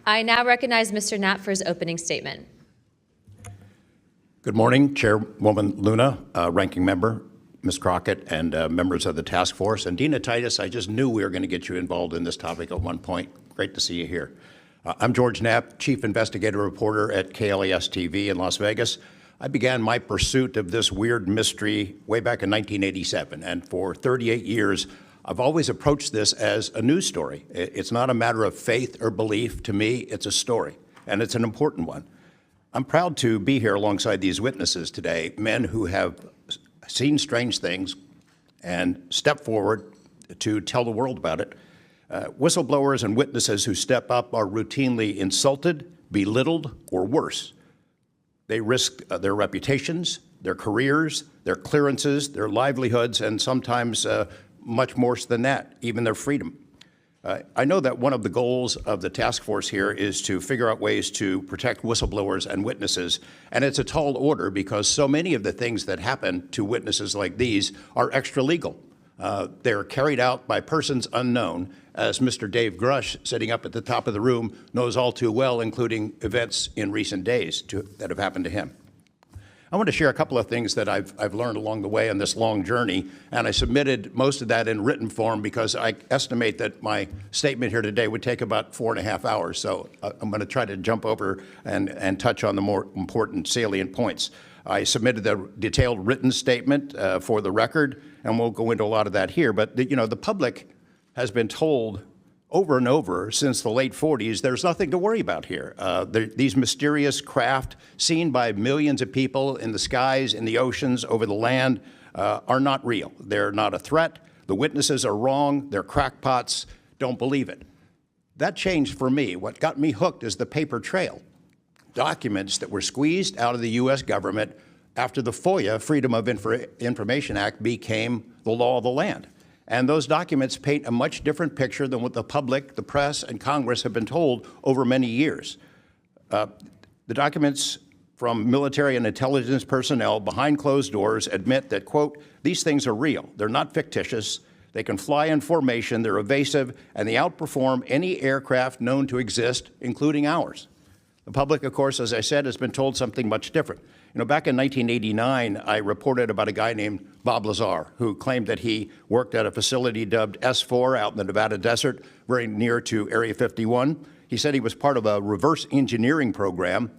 I now recognize Mr. Knapp for his opening statement. Good morning, Chairwoman Luna, Ranking Member, Ms. Crockett, and members of the task force. And Dina Titus, I just knew we were going to get you involved in this topic at one point. Great to see you here. I'm George Knapp, Chief Investigative Reporter at KLAS TV in Las Vegas. I began my pursuit of this weird mystery way back in 1987, and for 38 years, I've always approached this as a news story. It's not a matter of faith or belief. To me, it's a story, and it's an important one. I'm proud to be here alongside these witnesses today, men who have seen strange things and stepped forward to tell the world about it. Whistleblowers and witnesses who step up are routinely insulted, belittled, or worse. They risk their reputations, their careers, their clearances, their livelihoods, and sometimes much worse than that, even their freedom. I know that one of the goals of the task force here is to figure out ways to protect whistleblowers and witnesses, and it's a tall order because so many of the things that happen to witnesses like these are extra-legal. They're carried out by persons unknown, as Mr. Dave Grush, sitting up at the top of the room, knows all too well, including events in recent days that have happened to him. I want to share a couple of things that I've learned along the way on this long journey, and I submitted most of that in written form because I estimate that my statement here today would take about 4.5 hours, so I'm going to try to jump over and touch on the more important salient points. I submitted a detailed written statement for the record, and we'll go into a lot of that here, but the public has been told over and over since the late 40s, there's nothing to worry about here. These mysterious craft seen by millions of people in the skies, in the oceans, over the land are not real. They're not a threat. The witnesses are wrong. They're crackpots. Don't believe it. That changed for me. What got me hooked is the paper trail. Documents that were squeezed out of the U.S. government after the FOIA, Freedom of Information Act, became the law of the land. And those documents paint a much different picture than what the public, the press, and Congress have been told over many years. The documents from military and intelligence personnel behind closed doors admit that, quote, these things are real. They're not fictitious. They can fly in formation. They're evasive, and they outperform any aircraft known to exist, including ours. The public, of course, as I said, has been told something much different. Back in 1989, I reported about a guy named Bob Lazar, who claimed that he worked at a facility dubbed S4 out in the Nevada desert, very near to Area 51. He said he was part of a reverse engineering program.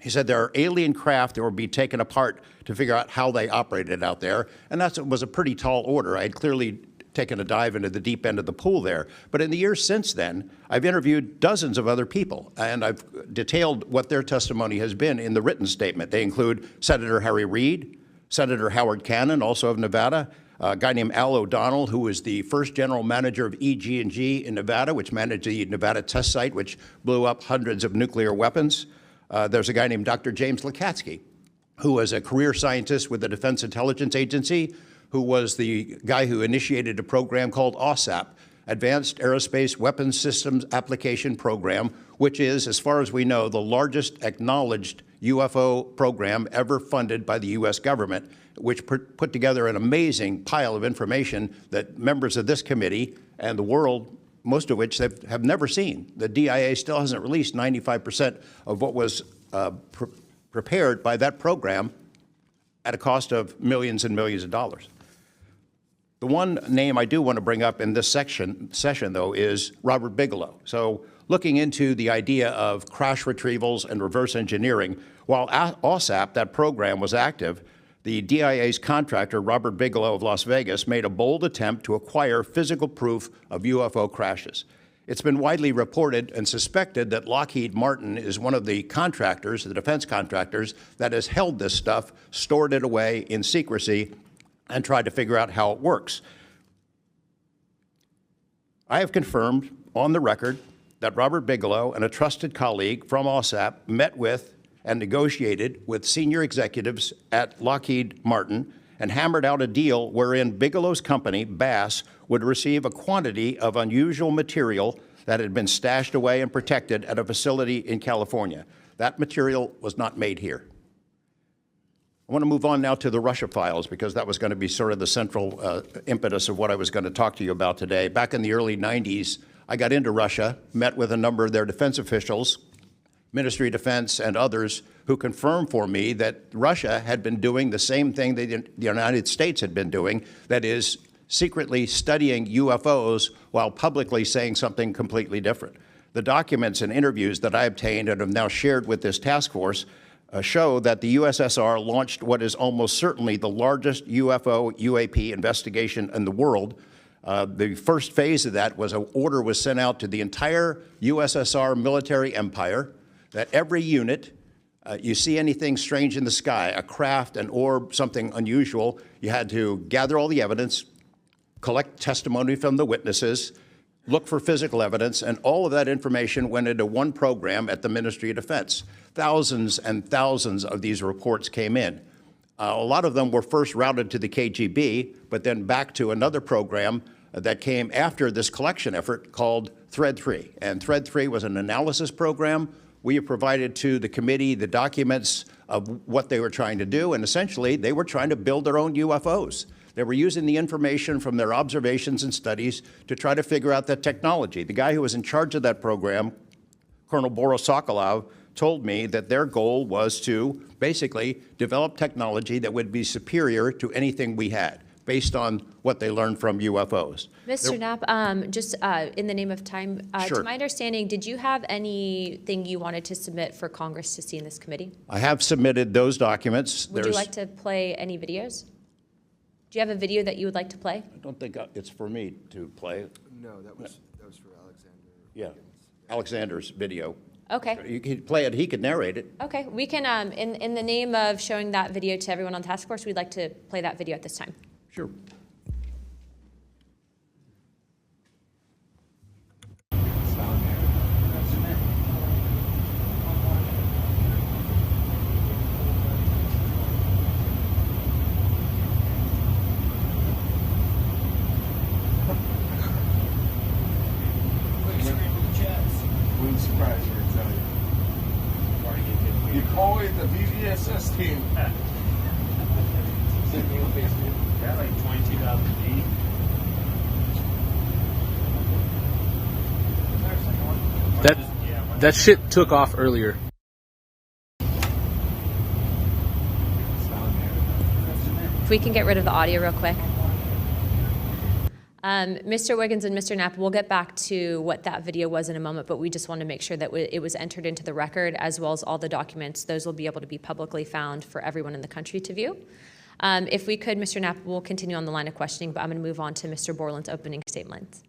He said there are alien craft that will be taken apart to figure out how they operated out there, and that was a pretty tall order. I had clearly taken a dive into the deep end of the pool there. But in the years since then, I've interviewed dozens of other people, and I've detailed what their testimony has been in the written statement. They include Senator Harry Reid, Senator Howard Cannon, also of Nevada, a guy named Al O'Donnell, who was the first general manager of EG&G in Nevada, which managed the Nevada test site, which blew up hundreds of nuclear weapons. There's a guy named Dr. James Lakatsky, who was a career scientist with the Defense Intelligence Agency, who was the guy who initiated a program called AAWSAP, Advanced Aerospace Weapons Systems Application Program, which is, as far as we know, the largest acknowledged UFO program ever funded by the U.S. government, which put together an amazing pile of information that members of this committee and the world, most of which have never seen. The DIA still hasn't released 95% of what was prepared by that program at a cost of millions and millions of dollars. The one name I do want to bring up in this session, though, is Robert Bigelow. So looking into the idea of crash retrievals and reverse engineering, while AAWSAP, that program, was active, the DIA's contractor, Robert Bigelow of Las Vegas, made a bold attempt to acquire physical proof of UFO crashes. It's been widely reported and suspected that Lockheed Martin is one of the contractors, the defense contractors, that has held this stuff, stored it away in secrecy, and tried to figure out how it works. I have confirmed on the record that Robert Bigelow and a trusted colleague from AAWSAP met with and negotiated with senior executives at Lockheed Martin and hammered out a deal wherein Bigelow's company, Bass, would receive a quantity of unusual material that had been stashed away and protected at a facility in California. That material was not made here. I want to move on now to the Russia files, because that was going to be sort of the central impetus of what I was going to talk to you about today. Back in the early 90s, I got into Russia, met with a number of their defense officials, Ministry of Defense and others, who confirmed for me that Russia had been doing the same thing that the United States had been doing, that is, secretly studying UFOs while publicly saying something completely different. The documents and interviews that I obtained and have now shared with this task force show that the USSR launched what is almost certainly the largest UFO UAP investigation in the world. The first phase of that was an order was sent out to the entire USSR military empire that every unit, you see anything strange in the sky, a craft, an orb, something unusual, you had to gather all the evidence, collect testimony from the witnesses, look for physical evidence, and all of that information went into one program at the Ministry of Defense. Thousands and thousands of these reports came in. A lot of them were first routed to the KGB, but then back to another program that came after this collection effort called Thread 3. And Thread 3 was an analysis program. We have provided to the committee the documents of what they were trying to do, and essentially they were trying to build their own UFOs. They were using the information from their observations and studies to try to figure out the technology. The guy who was in charge of that program, Colonel Boris Sokolov, told me that their goal was to basically develop technology that would be superior to anything we had, based on what they learned from UFOs. Mr. Knapp, just in the name of time, Sure. to my understanding, did you have anything you wanted to submit for Congress to see in this committee? I have submitted those documents. Would you like to play any videos? Do you have a video that you would like to play? I don't think it's for me to play. No, that was for Alexander. Yeah, Alexander's video. Okay. You could play it, he could narrate it. Okay, we can, in the name of showing that video to everyone on the task force, we'd like to play that video at this time. Sure. Wouldn't surprise you, I tell you. You call it the VVSS team. Yeah, like 22,000 feet. That shit took off earlier. If we can get rid of the audio real quick. Mr. Wiggins and Mr. Knapp, we'll get back to what that video was in a moment, but we just want to make sure that it was entered into the record, as well as all the documents. Those will be able to be publicly found for everyone in the country to view. If we could, Mr. Knapp, we'll continue on the line of questioning, but I'm going to move on to Mr. Borland's opening statement.